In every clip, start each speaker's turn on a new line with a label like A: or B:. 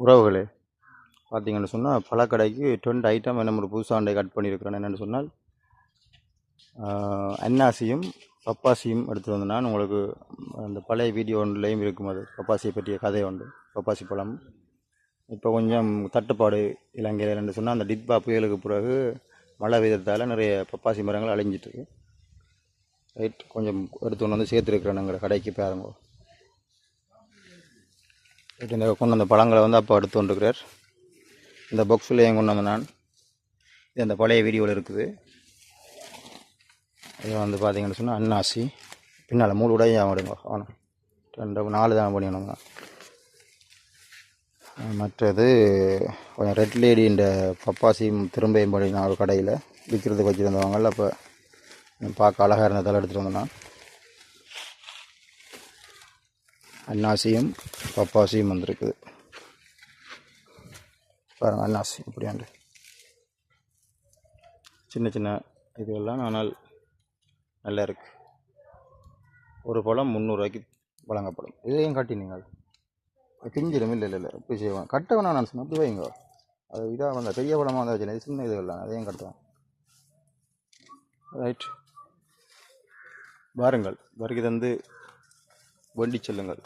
A: உறவுகளே, பார்த்தீங்கன்னு சொன்னால் பழக்கடைக்கு 2 ஐட்டம் நம்ம புதுசாக கட் பண்ணியிருக்கிறேன். என்னென்னு சொன்னால் அன்னாசியும் பப்பாசியும் எடுத்துகிட்டு வந்து நான் உங்களுக்கு அந்த பழைய வீடியோ ஒன்றுலேயும் இருக்கும். அது பப்பாசியை பற்றிய கதை உண்டு. பப்பாசி பழம் இப்போ கொஞ்சம் தட்டுப்பாடு இலங்கையில் என்று சொன்னால் அந்த டிட்பா புயலுக்கு பிறகு மழை பெய்ததால் நிறைய பப்பாசி மரங்கள் அழிஞ்சிட்டு ரைட். கொஞ்சம் எடுத்து கொண்டு வந்து சேர்த்துருக்குறேன் எங்களை கடைக்கு பாருங்க. இந்த கொண்டு வந்த பழங்களை வந்து அப்போ எடுத்து கொண்டிருக்கிறார். இந்த பாக்ஸில் கொண்டு வந்த நான் இது அந்த பழைய வீடியோவில் இருக்குது. இது வந்து பார்த்தீங்கன்னு சொன்னால் அன்னாசி பின்னால் 3 உடைய விடுங்க. ஆனால் 2-4 தான் பண்ணிடணுங்க. மற்றது கொஞ்சம் ரெட் லேடின்ற பப்பாசியும் திரும்பியும் படி நான் ஒரு கடையில் விற்கிறதுக்கு வச்சுருந்தவங்கள அப்போ பார்க்க அழகாக இருந்ததால் எடுத்துகிட்டு வந்தேன். அன்னாசியும் பப்பாசியும் வந்திருக்குது பாருங்கள். அன்னாசி இப்படியாண்டு சின்ன சின்ன இதுவெல்லாம் ஆனால் நல்லா இருக்குது. ஒரு பழம் 300 ரூபாய்க்கு வழங்கப்படும். இதையும் காட்டினீங்க பிஞ்சிடும். இல்லை இப்படி செய்வேன் கட்ட வேணாம் நான் சொன்னேன். அப்படி வைங்க. அது இதாக வந்தால் பெரிய பழமாக வந்தால் சின்ன இது இல்லை அதையும் கட்டுவேன். ரைட். வாருங்கள், வருகை தந்து வண்டி செல்லுங்கள்.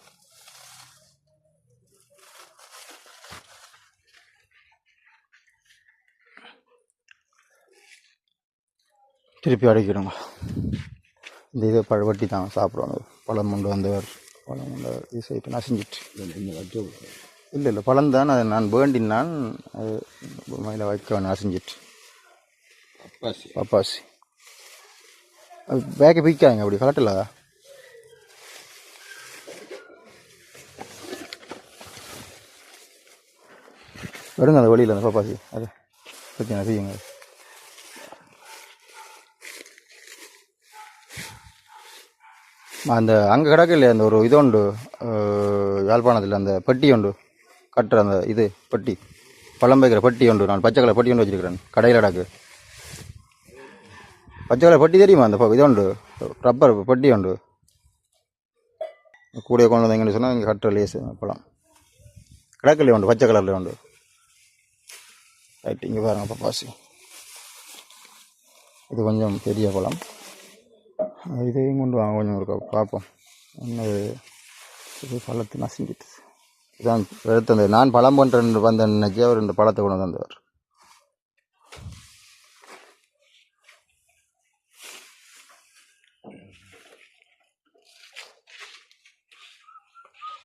A: திருப்பி அடைக்கிடுங்க. இந்த இதை வட்டி தான் சாப்பிடுவாங்க. பழம் கொண்டு வந்தவர் பழம் கொண்டவர் இசை இப்போ நசிஞ்சிட்டு இல்லை பழம் தான். அதை நான் வேண்டினான் அது மயில வைக்க நசிஞ்சிட்டு. பப்பாசி பேக்கை பிடிக்காங்க அப்படி கலட்டில்ல. எடுங்க அந்த வழியில் அந்த பப்பாசி அது பற்றி செய்யுங்க. அந்த அங்கே கிடக்கு இல்லையா அந்த ஒரு இது உண்டு யாழ்ப்பாணத்தில் அந்த பெட்டி உண்டு கட்டுற அந்த இது பெட்டி பழம் வைக்கிற பெட்டி உண்டு. நான் பச்சை கலர் பெட்டி ஒன்று வச்சுருக்கிறேன் கடையில் கிடக்கு. பச்சை கலர் பெட்டி தெரியுமா? அந்த இது உண்டு ரப்பர் பெட்டி உண்டு. கூட கொண்டு வந்தீங்கன்னு சொன்னால் இங்கே கட்டுற லேஸ் பழம் கிடக்குலையே உண்டு பச்சை கலரில் உண்டு. ரைட். இங்கே பாருங்கள் பப்பாசி. இது கொஞ்சம் பெரிய பழம். இதையும் கொண்டு வாங்க கொஞ்சம் இருக்கா பார்ப்போம். இது பழத்தை நசிஞ்சிட்டு இதான் எடுத்து நான் பழம் பண்ணுறேன் வந்தேன் நினச்சி அவர் 2 பழத்தை கொண்டு வந்தவர்.